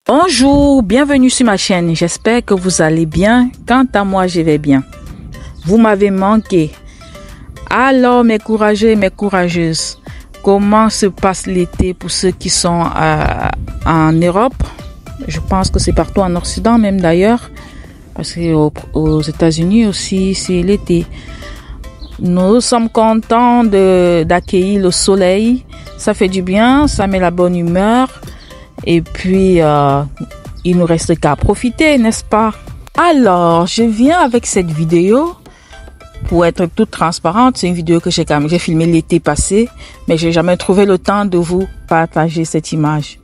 Bonjour, bienvenue sur ma chaîne. J'espère que vous allez bien. Quant à moi, je vais bien. Vous m'avez manqué. Alors, mes courageux et mes courageuses, comment se passe l'été pour ceux qui sont en Europe? Je pense que c'est partout en Occident même d'ailleurs, parce qu'aux États-Unis aussi, c'est l'été. Nous sommes contents d'accueillir le soleil. Ça fait du bien, ça met la bonne humeur. Et puis, il nous reste qu'à profiter, n'est-ce pas? Alors, je viens avec cette vidéo pour être toute transparente. C'est une vidéo que j'ai filmée l'été passé, mais j'ai jamais trouvé le temps de vous partager cette image.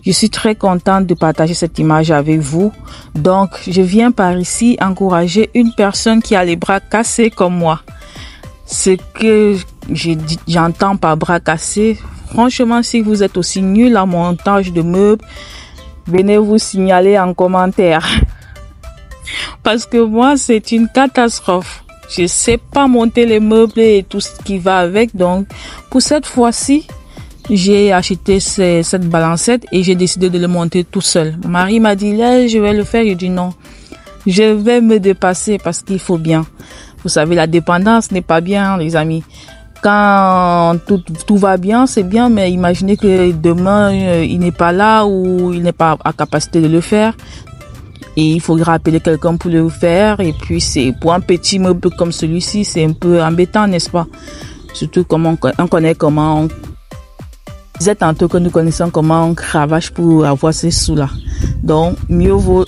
Je suis très contente de partager cette image avec vous. Donc, je viens par ici encourager une personne qui a les bras cassés comme moi. Ce que j'entends par bras cassés, franchement, si vous êtes aussi nul en montage de meubles, venez vous signaler en commentaire. Parce que moi, c'est une catastrophe. Je sais pas monter les meubles et tout ce qui va avec. Donc, pour cette fois-ci, j'ai acheté cette balancette et j'ai décidé de le monter tout seul. Mon mari m'a dit, là, je vais le faire. J'ai dit non. Je vais me dépasser parce qu'il faut bien. Vous savez, la dépendance n'est pas bien, les amis. Quand tout va bien, c'est bien, mais imaginez que demain, il n'est pas là ou il n'est pas à capacité de le faire. Et il faudra appeler quelqu'un pour le faire. Et puis, c'est pour un petit meuble comme celui-ci, c'est un peu embêtant, n'est-ce pas? Surtout comment on connaît comment on... Je disais tantôt que nous connaissons comment on cravache pour avoir ces sous-là. Donc, mieux vaut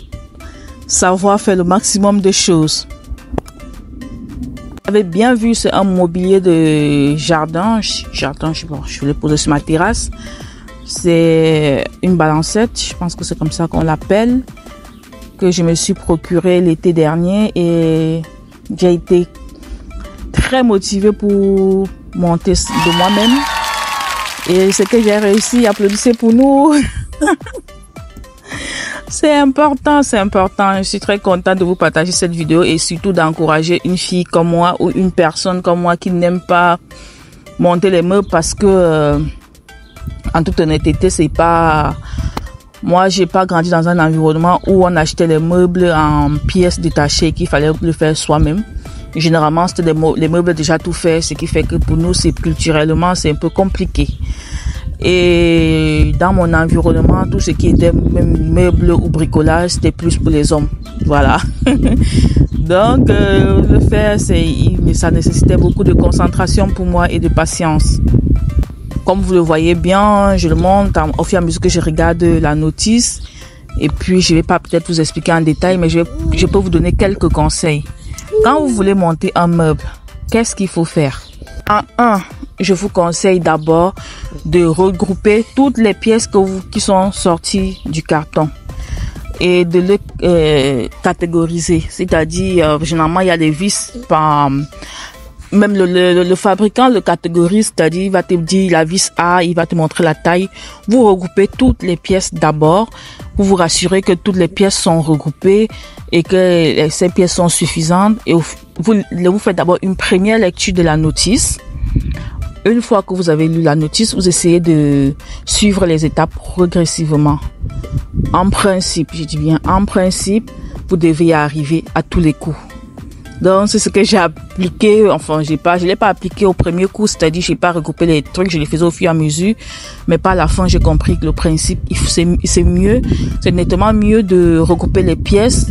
savoir faire le maximum de choses. Vous avez bien vu, c'est un mobilier de jardin. Je l'ai posé sur ma terrasse. C'est une balancette, je pense que c'est comme ça qu'on l'appelle, que je me suis procuré l'été dernier et j'ai été très motivée pour monter de moi-même. Et ce que j'ai réussi, applaudissez pour nous. C'est important, c'est important. Je suis très contente de vous partager cette vidéo et surtout d'encourager une fille comme moi ou une personne comme moi qui n'aime pas monter les meubles parce que, en toute honnêteté, c'est pas... Moi, j'ai pas grandi dans un environnement où on achetait les meubles en pièces détachées, qu'il fallait le faire soi-même. Généralement, c'était les meubles déjà tout faits, ce qui fait que pour nous, c'est culturellement, c'est un peu compliqué. Et dans mon environnement, tout ce qui était même meubles ou bricolage, c'était plus pour les hommes. Voilà. Donc, le faire, ça nécessitait beaucoup de concentration pour moi et de patience. Comme vous le voyez bien, je le monte au fur et à mesure que je regarde la notice. Et puis, je vais pas peut-être vous expliquer en détail, mais je peux vous donner quelques conseils. Quand vous voulez monter un meuble, qu'est-ce qu'il faut faire? Je vous conseille d'abord de regrouper toutes les pièces qui sont sorties du carton et de le catégoriser. C'est-à-dire, généralement, il y a des vis par... Même le fabricant le catégorise, c'est-à-dire il va te dire la vis A, il va te montrer la taille. Vous regroupez toutes les pièces d'abord. Vous vous rassurez que toutes les pièces sont regroupées et que ces pièces sont suffisantes. Et vous faites d'abord une première lecture de la notice. Une fois que vous avez lu la notice, vous essayez de suivre les étapes progressivement. En principe, je dis bien en principe, vous devez y arriver à tous les coups. Donc, c'est ce que j'ai appliqué. Enfin, je l'ai pas appliqué au premier coup, c'est-à-dire, j'ai pas regroupé les trucs, je les faisais au fur et à mesure. Mais par la fin, j'ai compris que le principe, c'est mieux. C'est nettement mieux de regrouper les pièces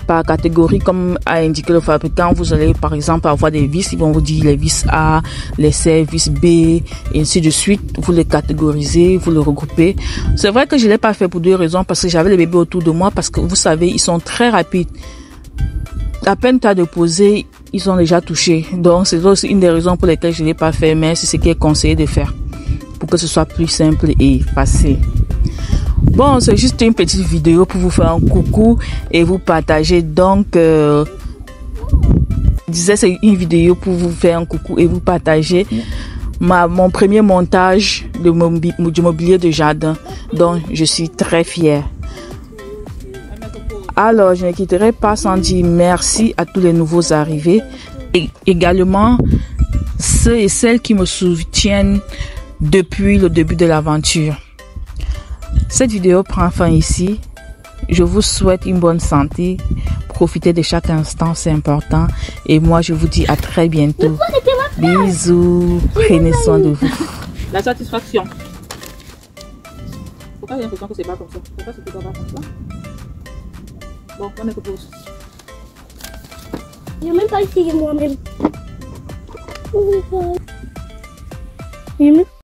par catégorie, comme a indiqué le fabricant. Vous allez, par exemple, avoir des vis. Ils vont vous dire les vis A, les C, vis B, et ainsi de suite. Vous les catégorisez, vous les regroupez. C'est vrai que je l'ai pas fait pour deux raisons, parce que j'avais les bébés autour de moi, parce que vous savez, ils sont très rapides. À peine tu as déposé, ils sont déjà touchés. Donc, c'est aussi une des raisons pour lesquelles je ne l'ai pas fait, mais c'est ce qui est conseillé de faire pour que ce soit plus simple et facile. Bon, c'est juste une petite vidéo pour vous faire un coucou et vous partager. Donc, je disais, c'est une vidéo pour vous faire un coucou et vous partager mon premier montage de mobilier de jardin, dont je suis très fière. Alors, je ne quitterai pas sans dire merci à tous les nouveaux arrivés et également ceux et celles qui me soutiennent depuis le début de l'aventure. Cette vidéo prend fin ici. Je vous souhaite une bonne santé. Profitez de chaque instant, c'est important. Et moi, je vous dis à très bientôt. Bisous. Prenez soin de vous. La satisfaction. Pourquoi j'ai l'impression que c'est pas comme ça? Pourquoi c'est pas comme ça? Bon, on est que pause. Je n'ai même pas essayé moi-même.